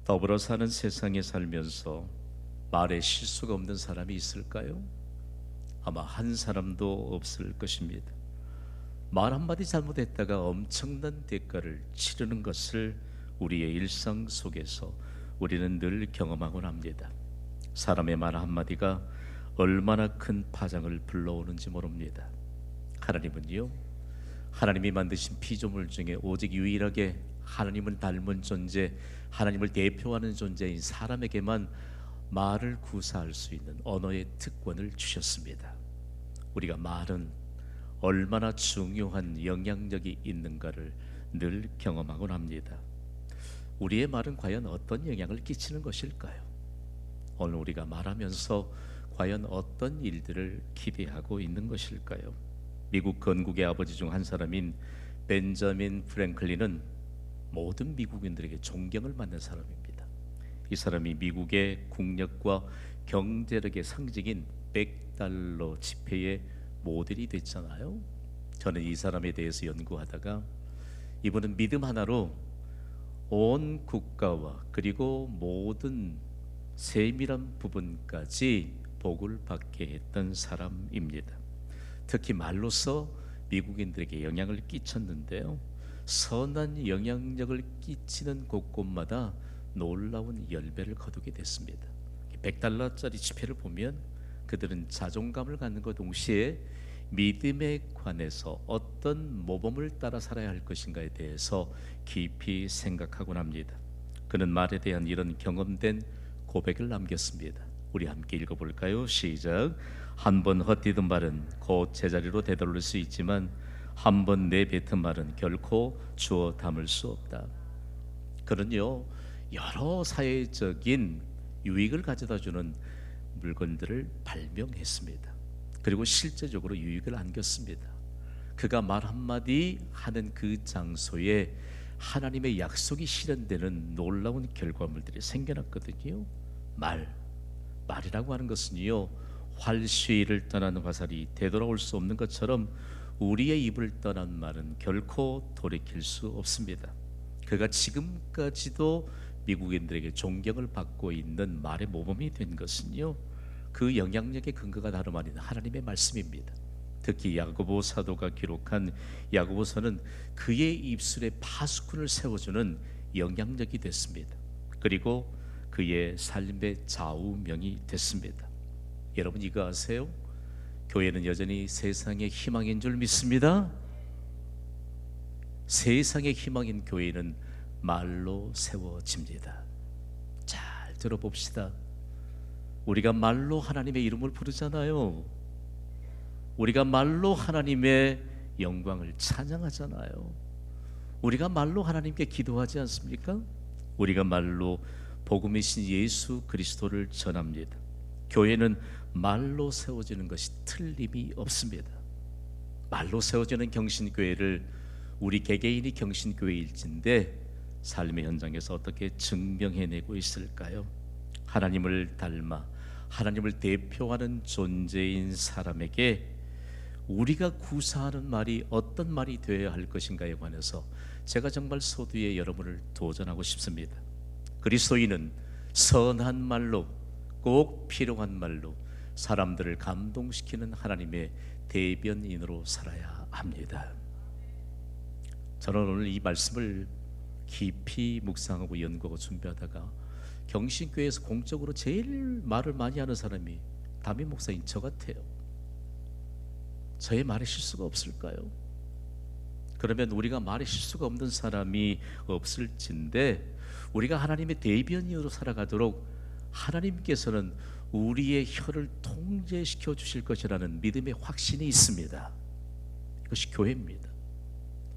더불어 사는 세상에 살면서 말에 실수가 없는 사람이 있을까요? 아마 한 사람도 없을 것입니다. 말 한마디 잘못했다가 엄청난 대가를 치르는 것을 우리의 일상 속에서 우리는 늘 경험하곤 합니다. 사람의 말 한마디가 얼마나 큰 파장을 불러오는지 모릅니다. 하나님은요, 하나님이 만드신 피조물 중에 오직 유일하게 하나님을 닮은 존재, 하나님을 대표하는 존재인 사람에게만 말을 구사할 수 있는 언어의 특권을 주셨습니다. 우리가 말은 얼마나 중요한 영향력이 있는가를 늘 경험하곤 합니다. 우리의 말은 과연 어떤 영향을 끼치는 것일까요? 오늘 우리가 말하면서 과연 어떤 일들을 기대하고 있는 것일까요? 미국 건국의 아버지 중 한 사람인 벤자민 프랭클린은 모든 미국인들에게 존경을 받는 사람입니다. 이 사람이 미국의 국력과 경제력의 상징인 100달러 지폐의 모델이 됐잖아요. 저는 이 사람에 대해서 연구하다가 이분은 믿음 하나로 온 국가와 그리고 모든 세밀한 부분까지 복을 받게 했던 사람입니다. 특히 말로써 미국인들에게 영향을 끼쳤는데요, 선한 영향력을 끼치는 곳곳마다 놀라운 열매를 거두게 됐습니다. 100달러짜리 지폐를 보면 그들은 자존감을 갖는 것 동시에 믿음에 관해서 어떤 모범을 따라 살아야 할 것인가에 대해서 깊이 생각하곤 합니다. 그는 말에 대한 이런 경험된 고백을 남겼습니다. 우리 함께 읽어볼까요? 시작. 한 번 헛디딘 말은 곧 제자리로 되돌릴 수 있지만 한 번 내뱉은 말은 결코 주워 담을 수 없다. 그는요, 여러 사회적인 유익을 가져다주는 물건들을 발명했습니다. 그리고 실제적으로 유익을 안겼습니다. 그가 말 한마디 하는 그 장소에 하나님의 약속이 실현되는 놀라운 결과물들이 생겨났거든요. 말이라고 하는 것은요, 활시위를 떠난 화살이 되돌아올 수 없는 것처럼 우리의 입을 떠난 말은 결코 돌이킬 수 없습니다. 그가 지금까지도 미국인들에게 존경을 받고 있는 말의 모범이 된 것은요, 그 영향력의 근거가 다름 아닌 하나님의 말씀입니다. 특히 야고보 사도가 기록한 야고보서는 그의 입술에 파수꾼을 세워주는 영향력이 됐습니다. 그리고 그의 삶의 좌우명이 됐습니다. 여러분 이거 아세요? 교회는 여전히 세상의 희망인 줄 믿습니다. 세상의 희망인 교회는 말로 세워집니다. 잘 들어봅시다. 우리가 말로 하나님의 이름을 부르잖아요. 우리가 말로 하나님의 영광을 찬양하잖아요. 우리가 말로 하나님께 기도하지 않습니까? 우리가 말로 복음이신 예수 그리스도를 전합니다. 교회는 말로 세워지는 것이 틀림이 없습니다. 말로 세워지는 경신교회를 우리 개개인이 경신교회일진데 삶의 현장에서 어떻게 증명해내고 있을까요? 하나님을 닮아 하나님을 대표하는 존재인 사람에게 우리가 구사하는 말이 어떤 말이 되어야 할 것인가에 관해서 제가 정말 소두에 여러분을 도전하고 싶습니다. 그리스도인은 선한 말로, 꼭 필요한 말로 사람들을 감동시키는 하나님의 대변인으로 살아야 합니다. 저는 오늘 이 말씀을 깊이 묵상하고 연구하고 준비하다가 경신교회에서 공적으로 제일 말을 많이 하는 사람이 담임 목사인 저 같아요. 저의 말에 실수가 없을까요? 그러면 우리가 말에 실수가 없는 사람이 없을진데 우리가 하나님의 대변인으로 살아가도록 하나님께서는 우리의 혀를 통제시켜 주실 것이라는 믿음의 확신이 있습니다. 이것이 교회입니다.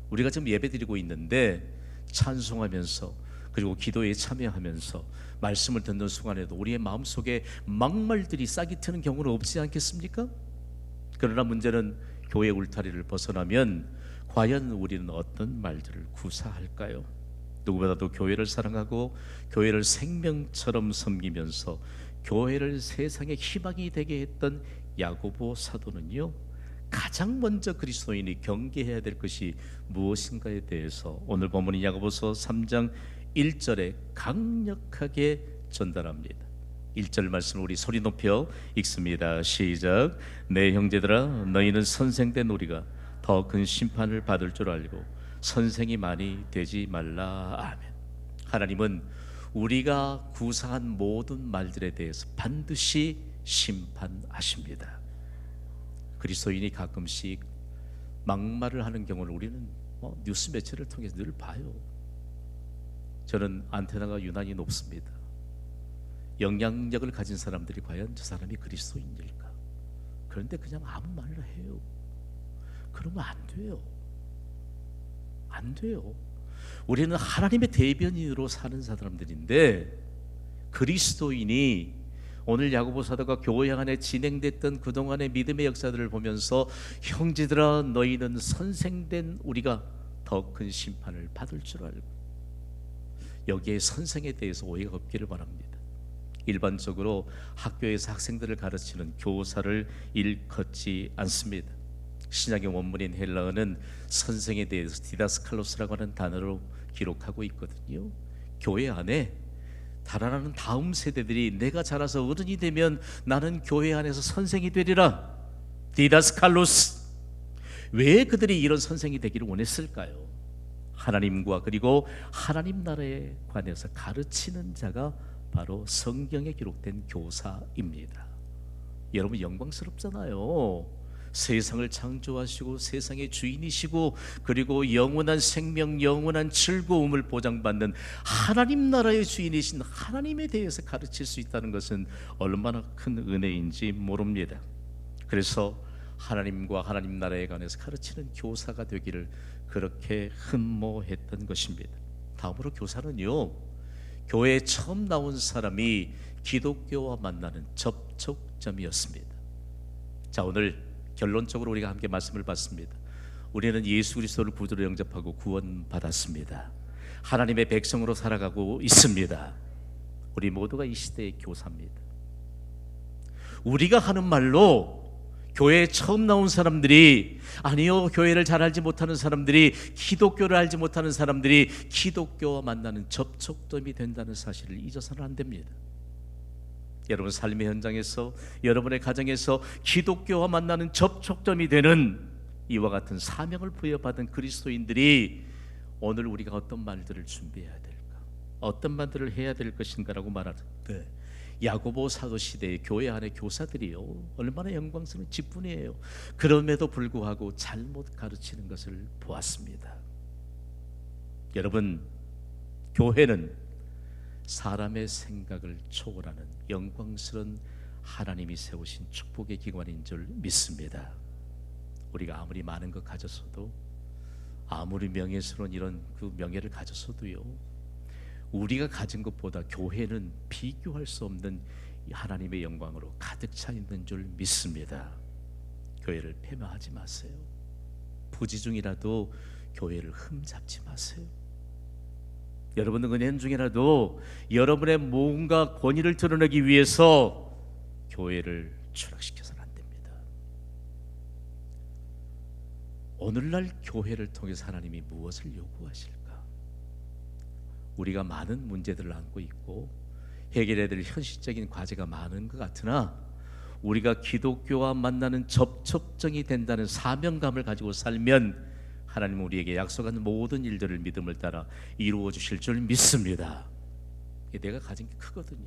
우리가 지금 예배드리고 있는데 찬송하면서 그리고 기도에 참여하면서 말씀을 듣는 순간에도 우리의 마음속에 막말들이 싹이 트는 경우는 없지 않겠습니까? 그러나 문제는 교회 울타리를 벗어나면 과연 우리는 어떤 말들을 구사할까요? 누구보다도 교회를 사랑하고 교회를 생명처럼 섬기면서 교회를 세상의 희망이 되게 했던 야고보 사도는요, 가장 먼저 그리스도인이 경계해야 될 것이 무엇인가에 대해서 오늘 본문인 야고보서 3장 1절에 강력하게 전달합니다. 1절 말씀 우리 소리 높여 읽습니다. 시작. 내 형제들아, 너희는 선생된 우리가 더 큰 심판을 받을 줄 알고 선생이 많이 되지 말라. 아멘. 하나님은 우리가 구사한 모든 말들에 대해서 반드시 심판하십니다. 그리스도인이 가끔씩 막말을 하는 경우를 우리는 뉴스 매체를 통해서 늘 봐요. 저는 안테나가 유난히 높습니다. 영향력을 가진 사람들이 과연 저 사람이 그리스도인일까? 그런데 그냥 아무 말을 해요. 그러면 안 돼요. 안 돼요. 우리는 하나님의 대변인으로 사는 사람들인데, 그리스도인이 오늘 야고보 사도가 교회 안에 진행됐던 그동안의 믿음의 역사들을 보면서 형제들아, 너희는 선생된 우리가 더 큰 심판을 받을 줄 알고, 여기에 선생에 대해서 오해가 없기를 바랍니다. 일반적으로 학교에서 학생들을 가르치는 교사를 일컫지 않습니다. 신약의 원문인 헬라어는 선생에 대해서 디다스칼로스라고 하는 단어로 기록하고 있거든요. 교회 안에 달아나는 다음 세대들이 내가 자라서 어른이 되면 나는 교회 안에서 선생이 되리라, 디다스칼로스. 왜 그들이 이런 선생이 되기를 원했을까요? 하나님과 그리고 하나님 나라에 관해서 가르치는 자가 바로 성경에 기록된 교사입니다. 여러분, 영광스럽잖아요. 세상을 창조하시고 세상의 주인이시고 그리고 영원한 생명, 영원한 즐거움을 보장받는 하나님 나라의 주인이신 하나님에 대해서 가르칠 수 있다는 것은 얼마나 큰 은혜인지 모릅니다. 그래서 하나님과 하나님 나라에 관해서 가르치는 교사가 되기를 그렇게 흠모했던 것입니다. 다음으로 교사는요, 교회에 처음 나온 사람이 기독교와 만나는 접촉점이었습니다. 자, 오늘 결론적으로 우리가 함께 말씀을 받습니다. 우리는 예수 그리스도를 구주로 영접하고 구원받았습니다. 하나님의 백성으로 살아가고 있습니다. 우리 모두가 이 시대의 교사입니다. 우리가 하는 말로 교회에 처음 나온 사람들이, 아니요, 교회를 잘 알지 못하는 사람들이, 기독교를 알지 못하는 사람들이 기독교와 만나는 접촉점이 된다는 사실을 잊어서는 안 됩니다. 여러분 삶의 현장에서, 여러분의 가정에서 기독교와 만나는 접촉점이 되는 이와 같은 사명을 부여받은 그리스도인들이 오늘 우리가 어떤 말들을 준비해야 될까, 어떤 말들을 해야 될 것인가라고 말하는데, 야고보 사도 시대의 교회 안의 교사들이요, 얼마나 영광스러운 직분이에요. 그럼에도 불구하고 잘못 가르치는 것을 보았습니다. 여러분, 교회는 사람의 생각을 초월하는 영광스러운 하나님이 세우신 축복의 기관인 줄 믿습니다. 우리가 아무리 많은 것 가졌어도, 아무리 명예스러운 이런 그 명예를 가졌어도요, 우리가 가진 것보다 교회는 비교할 수 없는 하나님의 영광으로 가득 차 있는 줄 믿습니다. 교회를 폐마하지 마세요. 부지 중이라도 교회를 흠잡지 마세요. 여러분은 은연 중이라도 여러분의 뭔가 권위를 드러내기 위해서 교회를 추락시켜서는 안 됩니다. 오늘날 교회를 통해서 하나님이 무엇을 요구하실까? 우리가 많은 문제들을 안고 있고 해결해야 될 현실적인 과제가 많은 것 같으나, 우리가 기독교와 만나는 접촉점이 된다는 사명감을 가지고 살면 하나님은 우리에게 약속한 모든 일들을 믿음을 따라 이루어 주실 줄 믿습니다. 내가 가진 게 크거든요.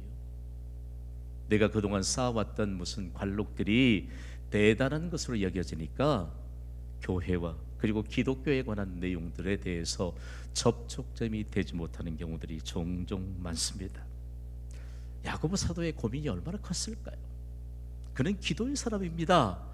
내가 그동안 쌓아왔던 무슨 관록들이 대단한 것으로 여겨지니까 교회와 그리고 기독교에 관한 내용들에 대해서 접촉점이 되지 못하는 경우들이 종종 많습니다. 야고보 사도의 고민이 얼마나 컸을까요? 그는 기도의 사람입니다.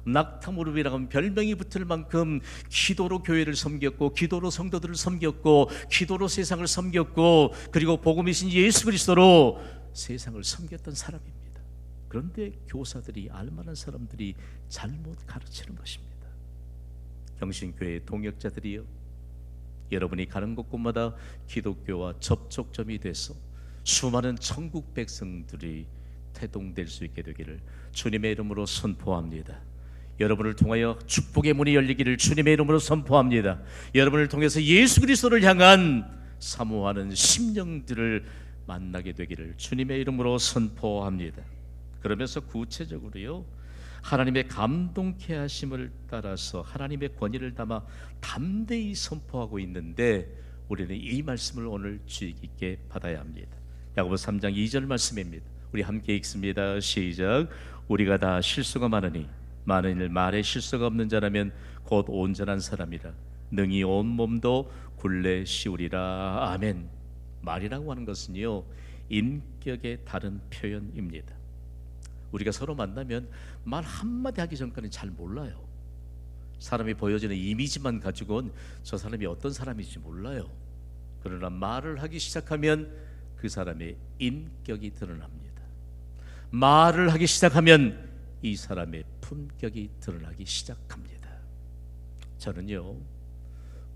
낙타 무릎이라고 하면 별명이 붙을 만큼 기도로 교회를 섬겼고, 기도로 성도들을 섬겼고, 기도로 세상을 섬겼고, 그리고 복음이신 예수 그리스도로 세상을 섬겼던 사람입니다. 그런데 교사들이, 알만한 사람들이 잘못 가르치는 것입니다. 경신교회의 동역자들이요, 여러분이 가는 곳곳마다 기독교와 접촉점이 돼서 수많은 천국 백성들이 태동될 수 있게 되기를 주님의 이름으로 선포합니다. 여러분을 통하여 축복의 문이 열리기를 주님의 이름으로 선포합니다. 여러분을 통해서 예수 그리스도를 향한 사모하는 심령들을 만나게 되기를 주님의 이름으로 선포합니다. 그러면서 구체적으로요, 하나님의 감동케 하심을 따라서 하나님의 권위를 담아 담대히 선포하고 있는데, 우리는 이 말씀을 오늘 주의 깊게 받아야 합니다. 야고보서 3장 2절 말씀입니다. 우리 함께 읽습니다. 시작. 우리가 다 실수가 많으니 만일 말에 실수가 없는 자라면 곧 온전한 사람이라 능히 온 몸도 굴레 씌우리라. 아멘. 말이라고 하는 것은요, 인격의 다른 표현입니다. 우리가 서로 만나면 말 한마디 하기 전까지는 잘 몰라요. 사람이 보여지는 이미지만 가지고는 저 사람이 어떤 사람인지 몰라요. 그러나 말을 하기 시작하면 그 사람의 인격이 드러납니다. 말을 하기 시작하면 이 사람의 품격이 드러나기 시작합니다. 저는요,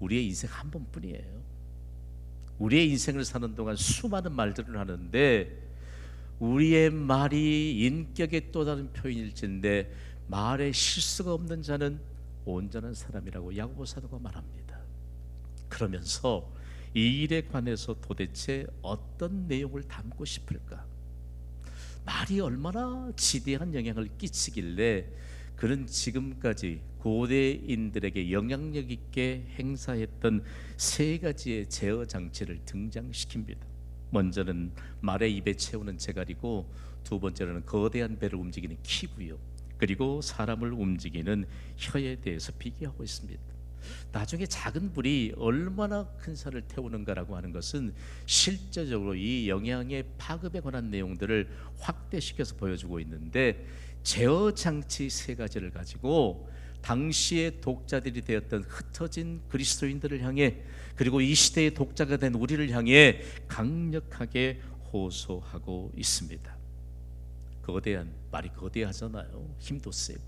우리의 인생 한 번뿐이에요. 우리의 인생을 사는 동안 수많은 말들을 하는데, 우리의 말이 인격의 또 다른 표현일진데, 말에 실수가 없는 자는 온전한 사람이라고 야고보 사도가 말합니다. 그러면서 이 일에 관해서 도대체 어떤 내용을 담고 싶을까? 말이 얼마나 지대한 영향을 끼치길래 그는 지금까지 고대인들에게 영향력 있게 행사했던 세 가지의 제어 장치를 등장시킵니다. 먼저는 말의 입에 채우는 재갈이고, 두 번째로는 거대한 배를 움직이는 키고요, 그리고 사람을 움직이는 혀에 대해서 비교하고 있습니다. 나중에 작은 불이 얼마나 큰 산을 태우는가라고 하는 것은 실제적으로 이 영향의 파급에 관한 내용들을 확대시켜서 보여주고 있는데, 제어 장치 세 가지를 가지고 당시의 독자들이 되었던 흩어진 그리스도인들을 향해, 그리고 이 시대의 독자가 된 우리를 향해 강력하게 호소하고 있습니다. 거대한, 말이 거대하잖아요. 힘도 세고.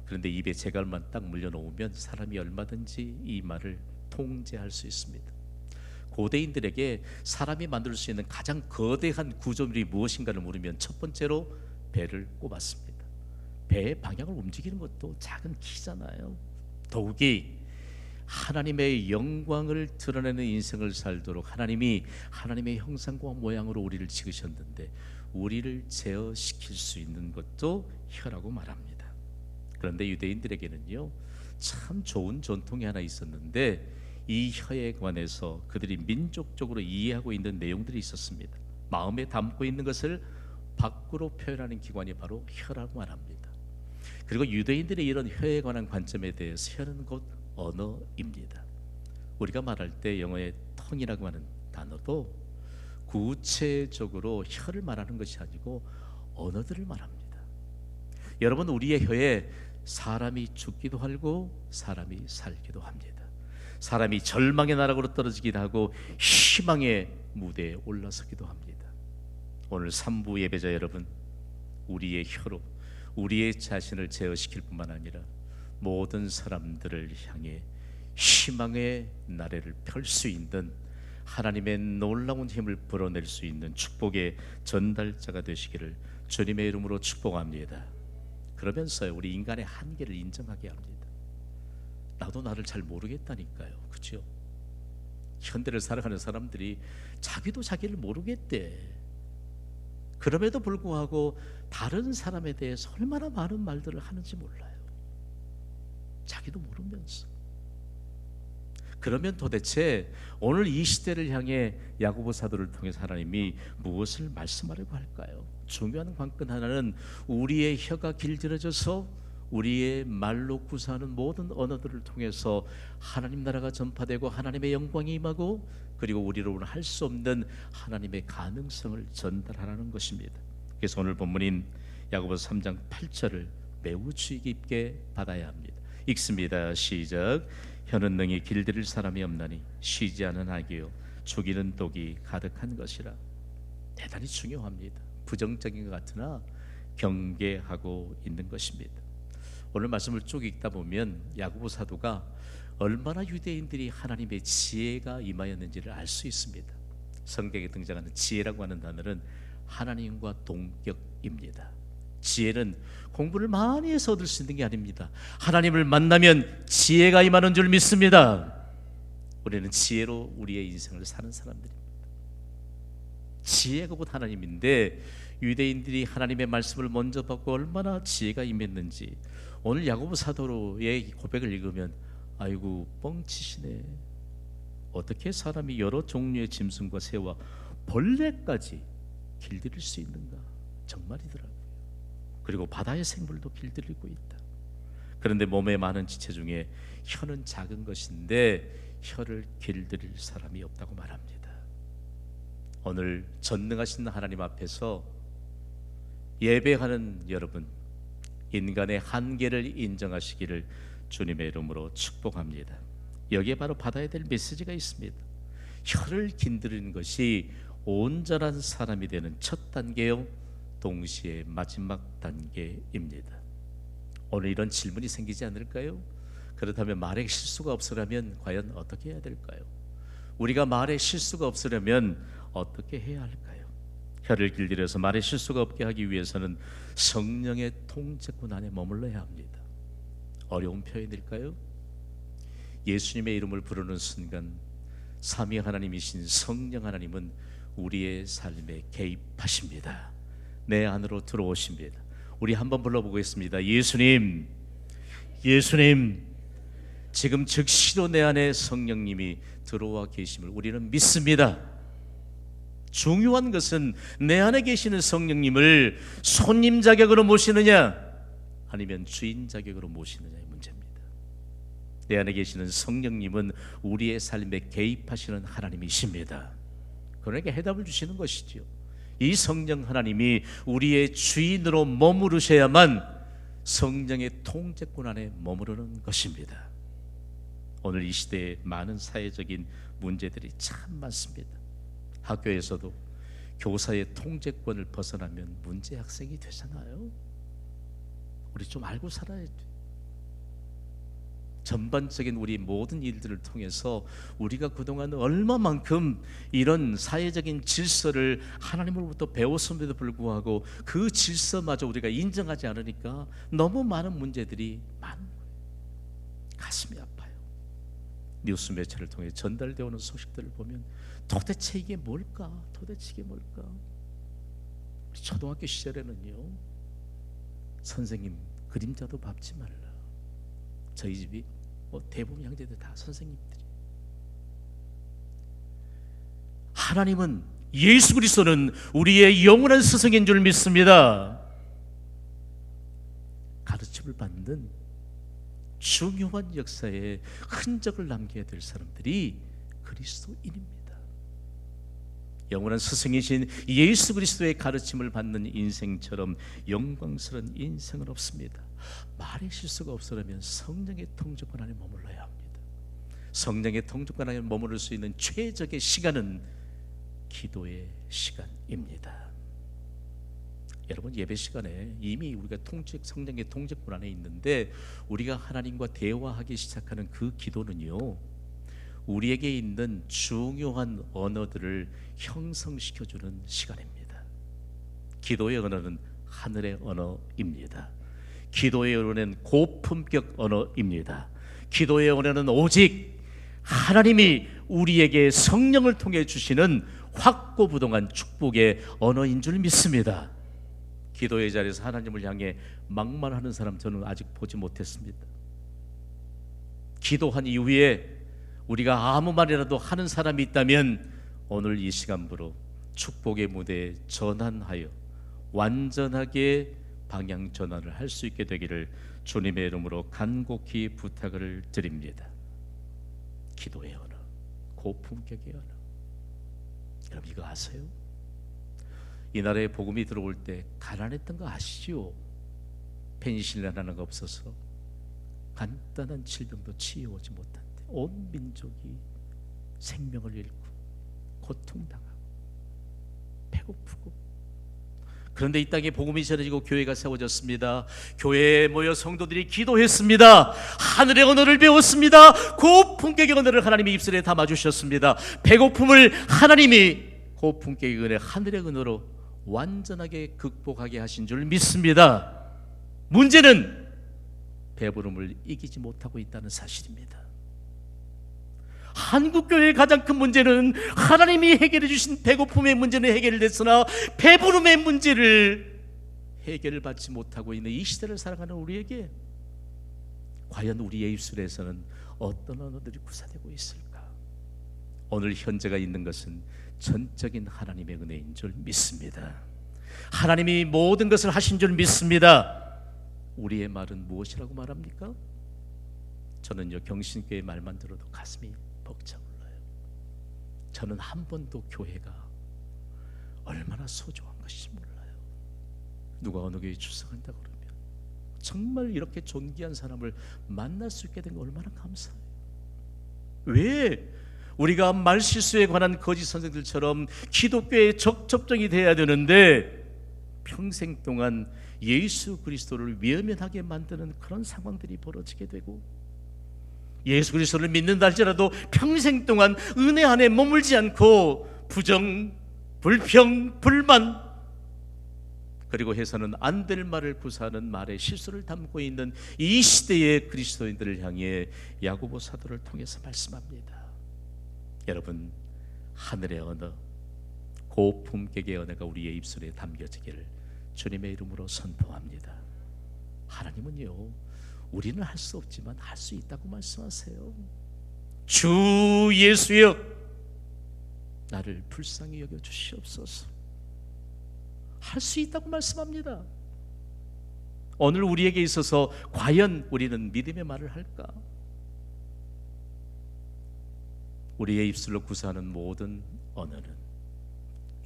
그런데 입에 재갈만 딱 물려놓으면 사람이 얼마든지 이 말을 통제할 수 있습니다. 고대인들에게 사람이 만들 수 있는 가장 거대한 구조물이 무엇인가를 물으면 첫 번째로 배를 꼽았습니다. 배의 방향을 움직이는 것도 작은 키잖아요. 더욱이 하나님의 영광을 드러내는 인생을 살도록 하나님이 하나님의 형상과 모양으로 우리를 지으셨는데, 우리를 제어시킬 수 있는 것도 혀라고 말합니다. 그런데 유대인들에게는요, 참 좋은 전통이 하나 있었는데, 이 혀에 관해서 그들이 민족적으로 이해하고 있는 내용들이 있었습니다. 마음에 담고 있는 것을 밖으로 표현하는 기관이 바로 혀라고 말합니다. 그리고 유대인들의 이런 혀에 관한 관점에 대해서 혀는 곧 언어입니다. 우리가 말할 때 영어의 tongue이라고 하는 단어도 구체적으로 혀를 말하는 것이 아니고 언어들을 말합니다. 여러분, 우리의 혀에 사람이 죽기도 하고 사람이 살기도 합니다. 사람이 절망의 나락으로 떨어지기도 하고 희망의 무대에 올라서기도 합니다. 오늘 3부 예배자 여러분, 우리의 혀로 우리의 자신을 제어시킬 뿐만 아니라 모든 사람들을 향해 희망의 나래를 펼 수 있는, 하나님의 놀라운 힘을 불어낼 수 있는 축복의 전달자가 되시기를 주님의 이름으로 축복합니다. 그러면서 우리 인간의 한계를 인정하게 합니다. 나도 나를 잘 모르겠다니까요. 그렇죠? 현대를 살아가는 사람들이 자기도 자기를 모르겠대. 그럼에도 불구하고 다른 사람에 대해서 얼마나 많은 말들을 하는지 몰라요. 자기도 모르면서. 그러면 도대체 오늘 이 시대를 향해 야고보 사도를 통해서 하나님이 무엇을 말씀하려고 할까요? 중요한 관건 하나는 우리의 혀가 길들여져서 우리의 말로 구사하는 모든 언어들을 통해서 하나님 나라가 전파되고 하나님의 영광이 임하고, 그리고 우리로는 할 수 없는 하나님의 가능성을 전달하라는 것입니다. 그래서 오늘 본문인 야고보서 3장 8절을 매우 주의 깊게 받아야 합니다. 읽습니다. 시작. 혀는 능히 길들일 사람이 없나니 쉬지 않은 악이요 죽이는 독이 가득한 것이라. 대단히 중요합니다. 부정적인 것 같으나 경계하고 있는 것입니다. 오늘 말씀을 쭉 읽다 보면 야고보 사도가 얼마나 유대인들이 하나님의 지혜가 임하였는지를 알 수 있습니다. 성경에 등장하는 지혜라고 하는 단어는 하나님과 동격입니다. 지혜는 공부를 많이 해서 얻을 수 있는 게 아닙니다. 하나님을 만나면 지혜가 임하는 줄 믿습니다. 우리는 지혜로 우리의 인생을 사는 사람들입니다. 지혜가 곧 하나님인데 유대인들이 하나님의 말씀을 먼저 받고 얼마나 지혜가 임했는지 오늘 야고보 사도의 고백을 읽으면 아이고 뻥치시네. 어떻게 사람이 여러 종류의 짐승과 새와 벌레까지 길들일 수 있는가? 정말이더라고요. 그리고 바다의 생물도 길들이고 있다. 그런데 몸의 많은 지체 중에 혀는 작은 것인데 혀를 길들일 사람이 없다고 말합니다. 오늘 전능하신 하나님 앞에서 예배하는 여러분, 인간의 한계를 인정하시기를 주님의 이름으로 축복합니다. 여기에 바로 받아야 될 메시지가 있습니다. 혀를 길들이는 것이 온전한 사람이 되는 첫 단계요, 동시에 마지막 단계입니다. 오늘 이런 질문이 생기지 않을까요? 그렇다면 말에 실수가 없으려면 과연 어떻게 해야 될까요? 우리가 말에 실수가 없으려면 어떻게 해야 할까요? 혀를 길들여서 말에 실수가 없게 하기 위해서는 성령의 통제권 안에 머물러야 합니다. 어려운 표현일까요? 예수님의 이름을 부르는 순간 삼위 하나님이신 성령 하나님은 우리의 삶에 개입하십니다. 내 안으로 들어오십니다. 우리 한번 불러보겠습니다. 예수님, 예수님. 지금 즉시로 내 안에 성령님이 들어와 계심을 우리는 믿습니다. 중요한 것은 내 안에 계시는 성령님을 손님 자격으로 모시느냐 아니면 주인 자격으로 모시느냐의 문제입니다. 내 안에 계시는 성령님은 우리의 삶에 개입하시는 하나님이십니다. 그러니까 해답을 주시는 것이지요. 이 성령 하나님이 우리의 주인으로 머무르셔야만 성령의 통제권 안에 머무르는 것입니다. 오늘 이 시대에 많은 사회적인 문제들이 참 많습니다. 학교에서도 교사의 통제권을 벗어나면 문제 학생이 되잖아요. 우리 좀 알고 살아야 돼. 전반적인 우리 모든 일들을 통해서 우리가 그동안 얼마만큼 이런 사회적인 질서를 하나님으로부터 배웠음에도 불구하고 그 질서마저 우리가 인정하지 않으니까 너무 많은 문제들이 많은 거예요. 가슴이 아파요. 뉴스 매체를 통해 전달되어 오는 소식들을 보면 도대체 이게 뭘까? 도대체 이게 뭘까? 우리 초등학교 시절에는요, 선생님 그림자도 밟지 말라. 저희 집이 대부분 형제들 다 선생님들이. 하나님은, 예수 그리스도는 우리의 영원한 스승인 줄 믿습니다. 가르침을 받는 중요한 역사에 흔적을 남겨야 될 사람들이 그리스도인입니다. 영원한 스승이신 예수 그리스도의 가르침을 받는 인생처럼 영광스러운 인생은 없습니다. 말의 실수가 없으려면 성령의 통제권 안에 머물러야 합니다. 성령의 통제권 안에 머무를 수 있는 최적의 시간은 기도의 시간입니다. 여러분, 예배 시간에 이미 우리가 성령의 통제권 안에 있는데 우리가 하나님과 대화하기 시작하는 그 기도는요, 우리에게 있는 중요한 언어들을 형성시켜주는 시간입니다. 기도의 언어는 하늘의 언어입니다. 기도의 언어는 고품격 언어입니다. 기도의 언어는 오직 하나님이 우리에게 성령을 통해 주시는 확고부동한 축복의 언어인 줄 믿습니다. 기도의 자리에서 하나님을 향해 막말하는 사람 저는 아직 보지 못했습니다. 기도한 이후에 우리가 아무 말이라도 하는 사람이 있다면 오늘 이 시간부로 축복의 무대에 전환하여 완전하게 방향 전환을 할 수 있게 되기를 주님의 이름으로 간곡히 부탁을 드립니다. 기도의 언어, 고품격의 언어. 여러분 이거 아세요? 이 나라에 복음이 들어올 때 가난했던 거 아시죠? 페니실린 하나가 없어서 간단한 질병도 치유하지 못한데 온 민족이 생명을 잃고 고통당하고 배고프고. 그런데 이 땅에 복음이 전해지고 교회가 세워졌습니다. 교회에 모여 성도들이 기도했습니다. 하늘의 언어를 배웠습니다. 고품격의 언어를 하나님이 입술에 담아주셨습니다. 배고픔을 하나님이 고품격의 은혜, 하늘의 언어로 완전하게 극복하게 하신 줄 믿습니다. 문제는 배부름을 이기지 못하고 있다는 사실입니다. 한국교회의 가장 큰 문제는 하나님이 해결해 주신 배고픔의 문제는 해결됐으나 배부름의 문제를 해결받지 못하고 있는 이 시대를 살아가는 우리에게 과연 우리의 입술에서는 어떤 언어들이 구사되고 있을까? 오늘 현재가 있는 것은 전적인 하나님의 은혜인 줄 믿습니다. 하나님이 모든 것을 하신 줄 믿습니다. 우리의 말은 무엇이라고 말합니까? 저는요, 경신교회 말만 들어도 가슴이 벅차 올라요. 저는 한 번도 교회가 얼마나 소중한 것인지 몰라요. 누가 어느 교회에 출석한다 그러면 정말 이렇게 존귀한 사람을 만날 수 있게 된 거 얼마나 감사해요. 왜 우리가 말실수에 관한 거짓 선생들처럼 기독교에 적접정이 돼야 되는데 평생 동안 예수 그리스도를 외면하게 만드는 그런 상황들이 벌어지게 되고, 예수 그리스도를 믿는다 할지라도 평생 동안 은혜 안에 머물지 않고 부정, 불평, 불만, 그리고 해서는 안 될 말을 구사하는 말에 실수를 담고 있는 이 시대의 그리스도인들을 향해 야고보 사도를 통해서 말씀합니다. 여러분, 하늘의 언어, 고품격의 언어가 우리의 입술에 담겨지기를 주님의 이름으로 선포합니다. 하나님은요, 우리는 할 수 없지만 할 수 있다고 말씀하세요. 주 예수여, 나를 불쌍히 여겨 주시옵소서. 할 수 있다고 말씀합니다. 오늘 우리에게 있어서 과연 우리는 믿음의 말을 할까? 우리의 입술로 구사하는 모든 언어는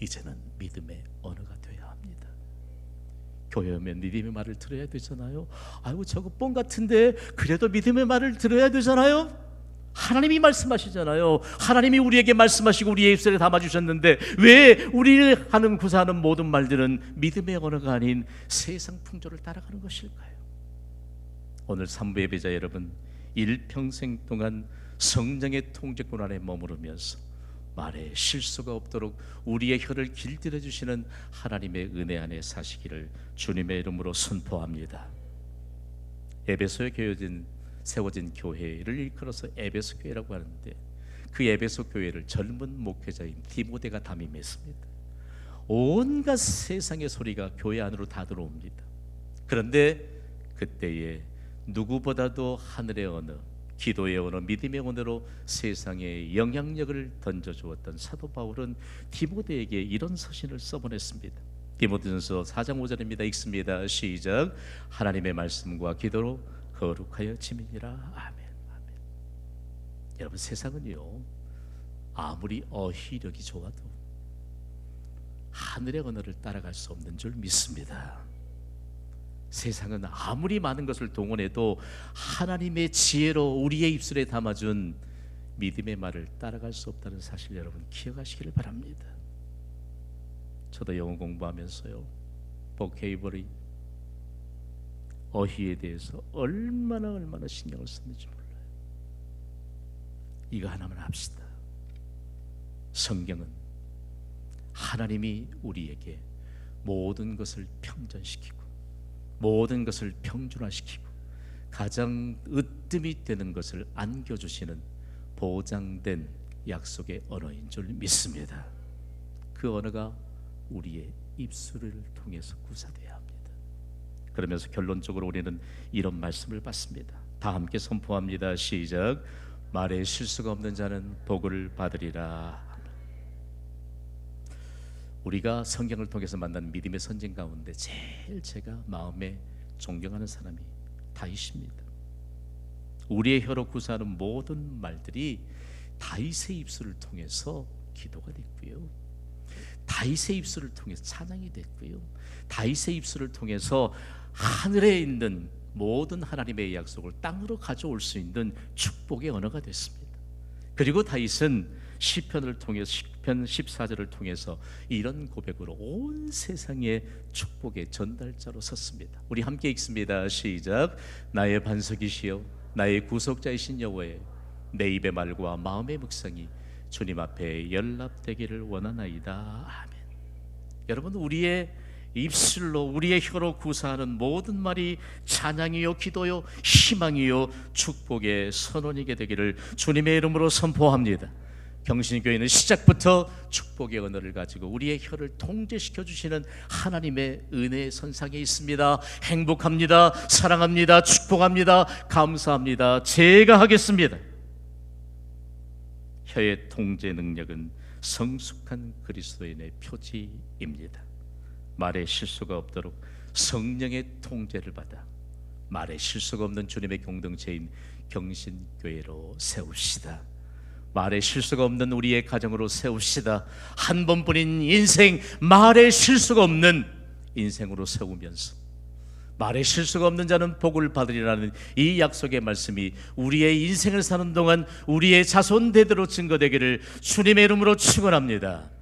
이제는 믿음의 언어가 되어야 합니다. 교회 오면 믿음의 말을 들어야 되잖아요. 아이고, 저거 뻥 같은데 그래도 믿음의 말을 들어야 되잖아요. 하나님이 말씀하시잖아요. 하나님이 우리에게 말씀하시고 우리의 입술에 담아주셨는데 왜 우리를 하는 구사하는 모든 말들은 믿음의 언어가 아닌 세상 풍조를 따라가는 것일까요? 오늘 삼부 예배자 여러분, 일평생 동안 성령의 통제권 안에 머무르면서 말에 실수가 없도록 우리의 혀를 길들여 주시는 하나님의 은혜 안에 사시기를 주님의 이름으로 선포합니다. 에베소에 세워진 교회를 일컬어서 에베소 교회라고 하는데, 그 에베소 교회를 젊은 목회자인 디모데가 담임했습니다. 온갖 세상의 소리가 교회 안으로 다 들어옵니다. 그런데 그때에 누구보다도 하늘의 언어, 기도의 언어, 믿음의 언어로 세상에 영향력을 던져주었던 사도 바울은 디모데에게 이런 서신을 써보냈습니다. 디모데전서 4장 5절입니다. 읽습니다. 시작. 하나님의 말씀과 기도로 거룩하여 지민이라. 아멘. 아멘. 여러분, 세상은요, 아무리 어휘력이 좋아도 하늘의 언어를 따라갈 수 없는 줄 믿습니다. 세상은 아무리 많은 것을 동원해도 하나님의 지혜로 우리의 입술에 담아준 믿음의 말을 따라갈 수 없다는 사실 여러분 기억하시기를 바랍니다. 저도 영어 공부하면서요, 보케이버리, 어휘에 대해서 얼마나 신경을 썼는지 몰라요. 이거 하나만 합시다. 성경은 하나님이 우리에게 모든 것을 평전시키고 모든 것을 평준화시키고 가장 으뜸이 되는 것을 안겨주시는 보장된 약속의 언어인 줄 믿습니다. 그 언어가 우리의 입술을 통해서 구사되어야 합니다. 그러면서 결론적으로 우리는 이런 말씀을 받습니다. 다 함께 선포합니다. 시작. 말에 실수가 없는 자는 복을 받으리라. 우리가 성경을 통해서 만난 믿음의 선진 가운데 제일 제가 마음에 존경하는 사람이 다윗입니다. 우리의 혀로 구사하는 모든 말들이 다윗의 입술을 통해서 기도가 됐고요, 다윗의 입술을 통해서 찬양이 됐고요, 다윗의 입술을 통해서 하늘에 있는 모든 하나님의 약속을 땅으로 가져올 수 있는 축복의 언어가 됐습니다. 그리고 다윗은 시편을 통해서, 시편 14절을 통해서 이런 고백으로 온 세상의 축복의 전달자로 섰습니다. 우리 함께 읽습니다. 시작. 나의 반석이시여 나의 구속자이신 여호와여, 내 입의 말과 마음의 묵상이 주님 앞에 연락되기를 원하나이다. 아멘. 여러분, 우리의 입술로 우리의 혀로 구사하는 모든 말이 찬양이요 기도요 희망이요 축복의 선언이게 되기를 주님의 이름으로 선포합니다. 경신교회는 시작부터 축복의 언어를 가지고 우리의 혀를 통제시켜 주시는 하나님의 은혜의 선상에 있습니다. 행복합니다. 사랑합니다. 축복합니다. 감사합니다. 제가 하겠습니다. 혀의 통제 능력은 성숙한 그리스도인의 표지입니다. 말에 실수가 없도록 성령의 통제를 받아 말에 실수가 없는 주님의 공동체인 경신교회로 세웁시다. 말에 실수가 없는 우리의 가정으로 세웁시다. 한 번뿐인 인생, 말에 실수가 없는 인생으로 세우면서 말에 실수가 없는 자는 복을 받으리라는 이 약속의 말씀이 우리의 인생을 사는 동안 우리의 자손 대대로 증거되기를 주님의 이름으로 축원합니다.